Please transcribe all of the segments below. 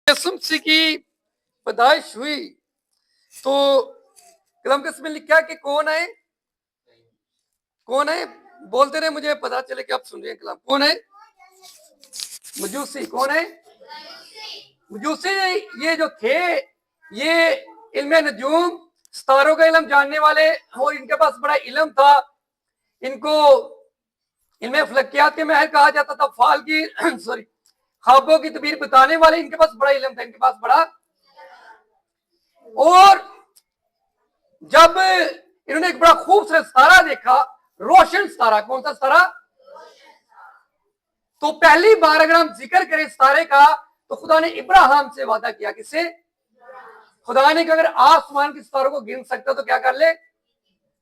यसुमसी की पैदाइश हुई तो कलम किसमें लिखा कि कौन है, कौन है? बोलते रहे, मुझे पता चले कि आप सुन रहे हैं। कलाम कौन है? मजूसी। कौन है मजूसी? ये जो थे, ये इल्म नजूम, सितारों का इल्म जानने वाले, और इनके पास बड़ा इल्म था। इनको इल्म फलकियात के महर कहा जाता था। फाल की सॉरी ख्वाबों की तबीर बताने वाले, इनके पास बड़ा इल्म था, इनके पास बड़ा। और जब इन्होंने एक बड़ा खूबसूरत सितारा देखा, रोशन सितारा, कौन सा सितारा? तो पहली बार अगर हम जिक्र करें सितारे का, तो खुदा ने इब्राहिम से वादा किया। किससे? खुदा ने अगर आसमान के सितारों को गिन सकता तो क्या कर ले?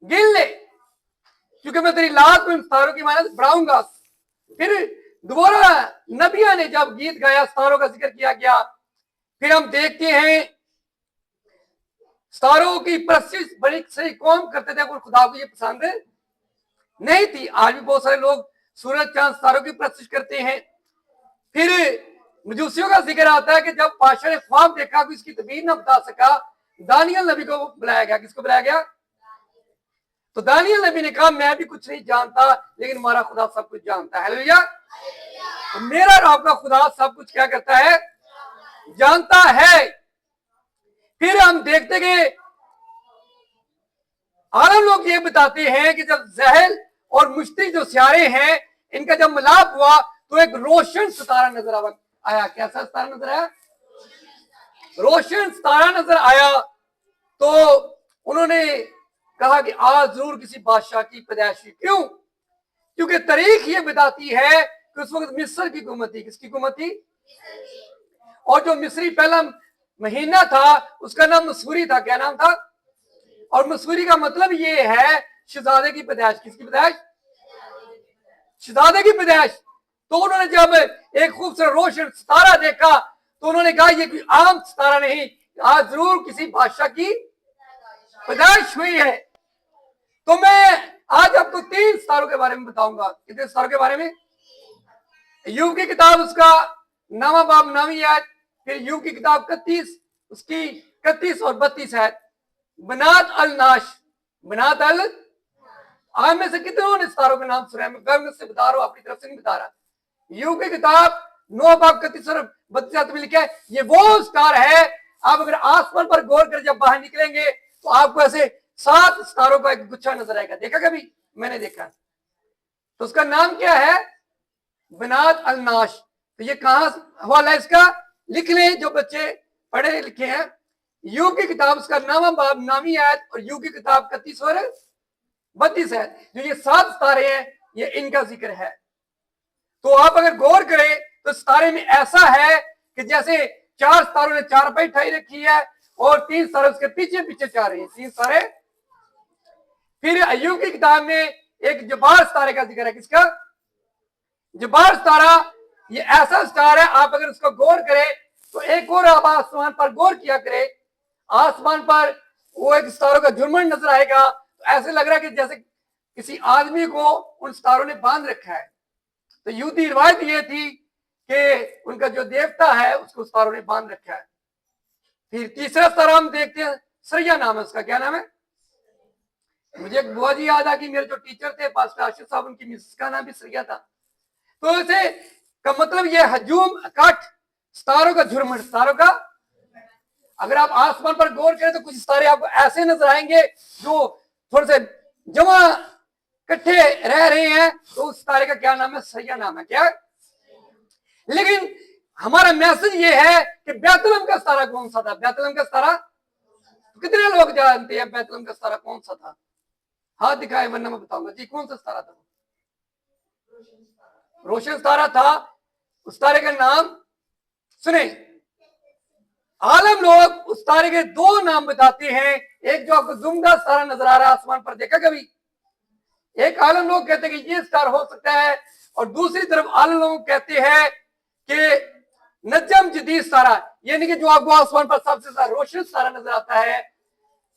गिन ले, क्योंकि मैं तेरी लात को इन सितारों की मानस बढ़ाऊंगा। फिर दोबारा नबिया ने जब गीत गाया, सितारों का जिक्र किया गया, फिर हम देखते हैं सितारों की परस्तिश बड़ी सही कौम करते थे, और खुदा को ये पसंद नहीं थी। आज भी बहुत सारे लोग सूरज चांद सितारों की परस्तिश करते हैं। फिर मजूसियों का जिक्र आता है कि जब बादशाह ने ख्वाब देखा कि इसकी तबीर न बता सका, दानियल नबी को बुलाया गया। किसको बुलाया गया? तो दानियल नबी ने कहा, मैं भी कुछ नहीं जानता, लेकिन हमारा खुदा सब कुछ जानता है। हालेलुया। तो मेरा और आपका खुदा सब कुछ क्या करता है? जानता है। फिर हम देखते कि आलम लोग ये बताते हैं कि जब जहल और मुश्ती जो सियारे हैं, इनका जब मिलाप हुआ तो एक रोशन सितारा नजर आया। कैसा सितारा नजर आया? रोशन सितारा नजर आया। तो उन्होंने कहा कि आज जरूर किसी बादशाह की पैदाइश हुई। क्यों? क्योंकि तारीख ये बताती है कि उस वक्त मिस्र की हुकूमत थी। किसकी हुकूमत थी? और जो मिस्री पहला महीना था, उसका नाम मसूरी था। क्या नाम था? और मसूरी का मतलब ये है शहजादे की पैदाइश। किसकी पैदाइश? शहजादे की पैदाइश। तो उन्होंने जब एक खूबसूरत रोशन सितारा देखा, तो उन्होंने कहा, ये कोई आम सितारा नहीं, आज जरूर किसी बादशाह की पैदाइश हुई है। तो मैं आज आपको 3 सितारों के बारे में बताऊंगा। कितने सितारों के बारे में? यूब की किताब, उसका 9वां बाब 9वीं आयत, फिर यूब की किताब 31, उसकी 31 और 32 आयत। बनात अल नाश, बनात अल, आप में से कितनों ने सितारों के नाम सुना है? मैं गर्व से बता रहा हूं, अपनी तरफ से नहीं बता रहा। यूब की किताब 9 बाब 31 और 32 आयत में लिखा है, ये वो स्टार है, आप अगर आसमान पर गौर कर जब बाहर निकलेंगे तो आपको ऐसे 7 सितारों का एक गुच्छा नजर आएगा। देखा कभी? मैंने देखा। तो उसका नाम क्या है? बनात अल नाश। तो ये कहां हवाला है इसका? लिख लें जो बच्चे पढ़े लिखे हैं। यूब की किताब, उसका 9वां बाब 9वीं आयत, और यूब की किताब 31 और 32 है। जो ये 7 सितारे हैं, ये इनका जिक्र है। तो आप अगर गौर करें तो सितारे में ऐसा है कि जैसे 4 सितारों ने चारपाई ठाई रखी है, और 3 सितारे उसके पीछे पीछे जा रहे हैं, 3 सितारे। फिर अय्यूब की किताब में एक जबार सितारे का जिक्र है। किसका? जबार सितारा। ये ऐसा स्टार है, आप अगर उसको गौर करें तो एक और आप आसमान पर गौर किया करें, आसमान पर वो एक सितारों का झुरमुट नजर आएगा। तो ऐसे लग रहा है कि जैसे किसी आदमी को उन सितारों ने बांध रखा है। तो यूदी रिवायत ये थी कि उनका जो देवता है उसको सितारों ने बांध रखा है। फिर तीसरा सितारा हम देखते हैं, सरैया नाम है उसका। क्या नाम है? मुझे एक बुआ जी याद आ कि मेरे जो टीचर थे पास्टर आशिफ साहब, उनकी मिसेस का नाम भी सरैया था। तो इसे का मतलब ये हजूम, इकट्ठ, सितारों का झुरमुट, सितारों का। अगर आप आसमान पर गौर करें तो कुछ सितारे आपको ऐसे नजर आएंगे जो थोड़े से जमा इकट्ठे रह रहे हैं। तो उस सितारे का क्या नाम है? सरैया नाम है। क्या? लेकिन हमारा मैसेज ये है कि बैतलहम का सितारा कौन सा था? बैतलहम का सितारा कितने लोग जानते हैं? बैतलहम का सितारा कौन सा था? हाथ दिखाए वरना मैं बताऊंगा जी। कौन सा सितारा था? रोशन सितारा था। उस तारे का नाम सुने। आलम लोग उस तारे के 2 नाम बताते हैं। एक जो आपको जुमदा सितारा नजर आ रहा है आसमान पर, देखा कभी? एक आलम लोग कहते हैं कि ये स्टार हो सकता है, और दूसरी तरफ आलम लोग कहते हैं कि नजम जदीद सितारा, यानी कि जो आपको आसमान पर सबसे ज्यादा रोशन सितारा नजर आता है,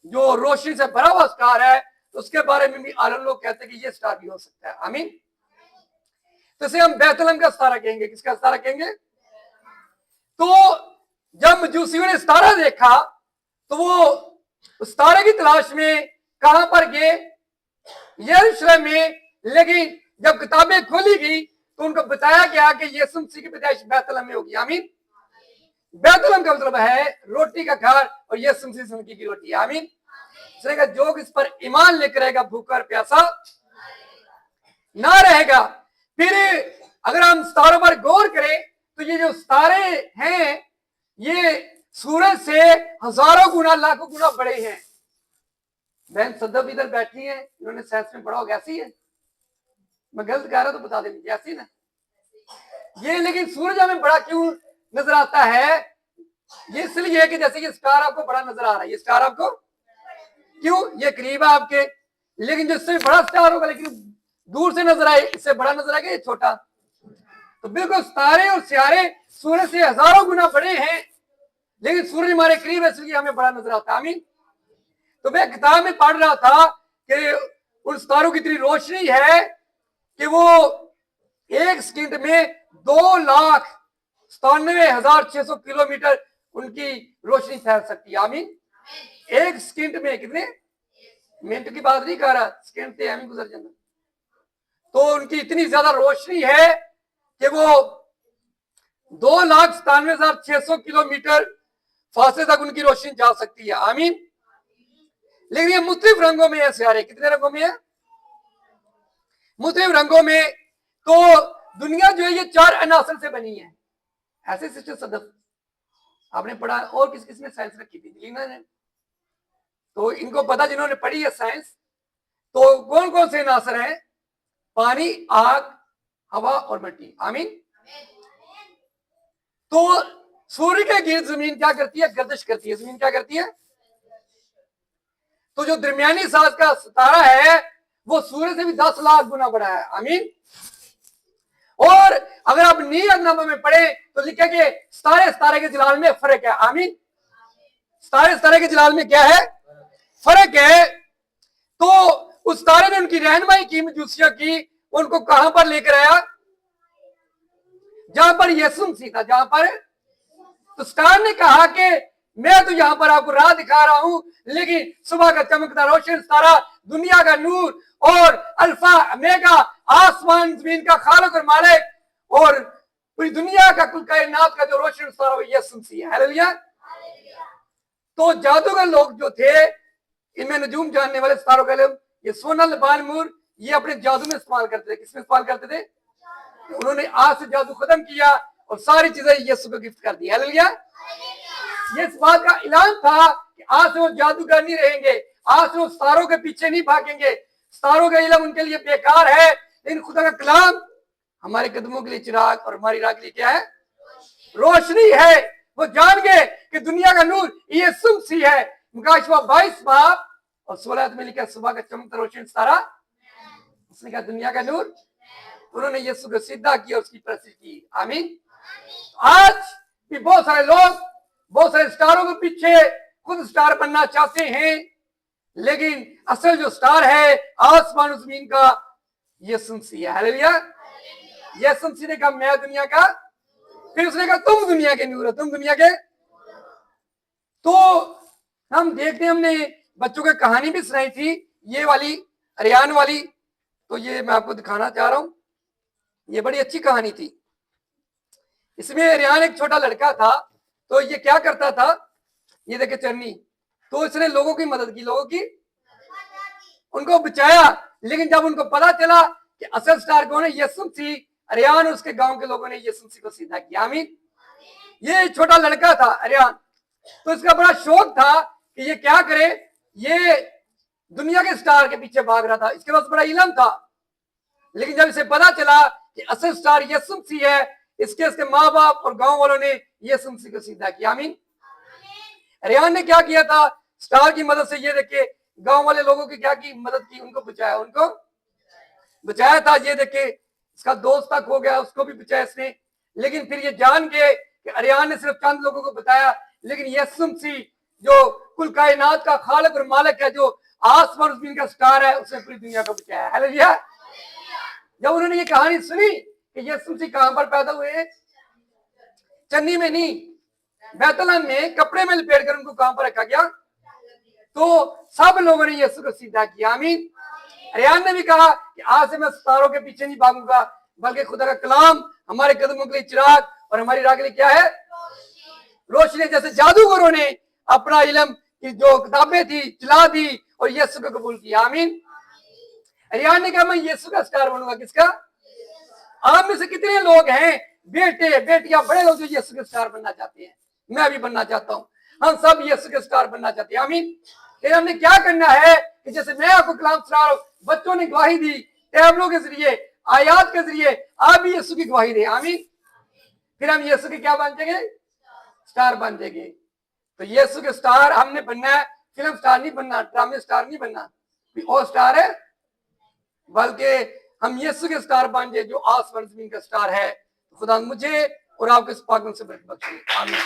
जो रोशनी से भरा हुआ स्टार है, तो उसके बारे में भी आलम लोग कहते हैं कि ये स्टार भी हो सकता है। आमीन। तो इसे हम बैतलहम का सितारा कहेंगे। किसका सितारा कहेंगे? तो जब मजूसियों ने सितारा देखा तो वो उस तारे की तलाश में कहां पर गए? यरूशलेम में। लेकिन जब किताबें खोली गई तो उनको बताया गया कि यीशु मसीह की पैदाइश बैतलहम में होगी। आमीन। बैतलहम का मतलब है रोटी का घर, और यीशु मसीह जिंदगी की रोटी। आमीन। इसलिए जो इस पर ईमान लेकर रहेगा भूखा और प्यासा ना रहेगा। फिर अगर हम सितारों पर गौर करें तो ये जो सितारे हैं ये सूरज से हजारों गुना लाखों गुना बड़े हैं। बहन सदब इधर बैठी है, इन्होंने साइंस में पढ़ा होगा, ऐसी है? मैं गलत कह रहा तो बता देंगे, ऐसी ना ये। लेकिन सूरज हमें बड़ा क्यों नजर आता है? ये इसलिए कि जैसे ये स्टार आपको बड़ा नजर आ रहा है, ये स्टार आपको क्यों, ये करीब है आपके, लेकिन जो इससे बड़ा स्टार होगा लेकिन दूर से नजर आए, इससे बड़ा नजर आएगा ये छोटा। तो बिल्कुल सितारे और सियारे सूरज से हजारों गुना बड़े हैं, लेकिन सूरज हमारे करीब है इसलिए हमें बड़ा नजर आता है। आमीन। तो मैं किताब में पढ़ रहा था कि उन सितारों की इतनी रोशनी है कि वो एक सेकंड में 2,97,600 किलोमीटर उनकी रोशनी फैल सकती है। आमीन। एक सेकंड में कितने मिनट की बात नहीं कर रहा, सेकंड से हमें गुजर जाना। तो उनकी इतनी ज्यादा रोशनी है कि वो 2,97,600 किलोमीटर फासले तक उनकी रोशनी जा सकती है। आमीन। लेकिन ये मुख्तलिफ रंगों में है सितारे। कितने रंगों में है? मुख्तलिफ रंगों में। तो दुनिया जो है ये 4 अनासर से बनी है। ऐसे सिस्टर सदफ आपने पढ़ा, और किस किस ने साइंस रखी थी? लीना ने। तो इनको पता जिन्होंने पढ़ी है साइंस, तो कौन कौन से अनासर हैं? पानी, आग, हवा और मिट्टी। आमीन। तो सूर्य के गिर्द जमीन क्या करती है? गर्दिश करती है। जमीन क्या करती है? तो जो दरमियानी साज का सितारा है वो सूर्य से भी 10 लाख गुना बड़ा है। आमीन। और अगर आप नीयतनामा में पढ़े तो लिखा कि सितारे के जलाल में फर्क है। आमीन। सितारे के जलाल में क्या है? फर्क है। तो उस सितारे ने उनकी रहनुमाई की, मजूसियों की, उनको कहां पर लेकर आया? जहां पर यीशु मसीह था, जहां पर। तो स्टार ने कहा कि मैं तो यहां पर आपको राह दिखा रहा हूं, लेकिन सुबह का चमकता रोशन सितारा, दुनिया का नूर और अल्फा ओमेगा, आसमान जमीन का खालिक और मालिक और पूरी दुनिया का कुल कायनात का जो रोशन सितारा, यीशु मसीह है। हालेलुया। तो जादूगर लोग जो थे, इनमें नजूम जानने वाले सितारों के लिए, ये सोना, लबान, मूर, ये अपने जादू में इस्तेमाल करते थे। किसमें इस्तेमाल करते थे? उन्होंने आज से जादू खत्म किया और सारी चीजें यीशु को गिफ्ट कर दी। हालेलुया। ये इस बात का ऐलान था कि आज से वो जादूगर नहीं रहेंगे, आज से वो सितारों के पीछे नहीं भागेंगे। सितारों का इल्म उनके लिए बेकार है, लेकिन खुदा का कलाम हमारे कदमों के लिए चिराग और हमारी राह के लिए क्या है? रोशनी है। वो जान गए कि दुनिया का नूर यीशु मसीह है। मुकाशवा 22 बाब और 16 में लिखा, सुबह का चमकता रोशन सितारा, उसने कहा दुनिया का नूर। उन्होंने यीशु को सीधा किया, उसकी प्रसिद्धि की। आमीन। आज भी बहुत सारे लोग बहुत सारे स्टारों के पीछे खुद स्टार बनना चाहते हैं, लेकिन असल जो स्टार है आसमान और जमीन का, यीशु मसीह है। हालेलुया। यीशु मसीह ने कहा मैं दुनिया का, फिर उसने कहा तुम दुनिया के नूर हो, तुम दुनिया के। तो हम देखते हैं, हमने बच्चों को कहानी भी सुनाई थी, ये वाली अरियान वाली। तो ये मैं आपको दिखाना चाह रहा हूं, ये बड़ी अच्छी कहानी थी। इसमें अरियान एक छोटा लड़का था, तो ये क्या करता था, ये देखे चरनी। तो इसने लोगों की मदद की, लोगों की, उनको बचाया। लेकिन जब उनको पता चला कि असल स्टार कौन है, यीशु मसीह, अरियान और उसके गांव के लोगों ने यीशु मसीह को सीधा किया। आमीन। ये छोटा लड़का था अरियान, तो इसका बड़ा शौक था कि ये क्या करे, ये दुनिया के स्टार के पीछे भाग रहा था। इसके पास बड़ा इल्म था, लेकिन जब इसे पता चला कि असल स्टार यीशु मसीह है, इसके माँ बाप और गांव वालों ने यीशु मसीह को सीधा किया। आमीन। अरियान ने क्या किया था, स्टार की मदद से ये देखे गांव वाले लोगों की क्या की मदद की, उनको बचाया, उनको बचाया था। ये देखे इसका दोस्त तक हो गया, उसको भी बचाया इसने। लेकिन फिर ये जान गए कि अरियान ने सिर्फ चंद लोगों को बताया, लेकिन यीशु मसीह जो कुल कायनात का खालिक और मालिक है, जो आसमान जमीन का स्टार है, उसने पूरी दुनिया को बचाया। हालेलुया। जब उन्होंने ये कहानी सुनी कि यीशु मसीह कहां पर पैदा हुए, चन्नी में नहीं, बैतलहम में कपड़े में लपेट कर उनको कहां पर रखा गया? तो सब लोगों ने यीशु को सीधा किया। आमीन। रियान ने भी कहा कि आज से मैं सितारों के पीछे नहीं भागूंगा, बल्कि खुदा का कलाम हमारे कदमों के लिए चिराग और हमारी राह के लिए क्या है? रोशनी। जैसे जादूगरों ने अपना इल्म की जो किताबें थी जला दी और यीशु को कबूल किया। आमीन। रियान ने कहा मैं यीशु का स्टार बनूंगा। किसका? आप में से कितने लोग हैं, बेटे बेटियां बड़े लोग, जो यीशु के स्टार बनना चाहते हैं? मैं भी बनना चाहता हूं। हम सब यीशु के स्टार बनना चाहते हैं। आमीन। फिर हमने क्या करना है कि जैसे मैं आपको कलाम सुना रहा हूं, बच्चों ने गवाही दी टैबलों के जरिए, आयात के जरिए, आप भी यीशु की गवाही दें। आमीन। फिर हम यीशु के क्या बन जाएंगे? स्टार बन जाएंगे। तो यीशु के स्टार हमने बनना है। फिल्म स्टार नहीं बनना, ड्रामे स्टार नहीं बनना, और स्टार है, बल्कि हम यीशु के स्टार बन जाए जो आसमान जमीन का स्टार है। खुदा मुझे और आपके इस पागल से बख्शे। आमीन।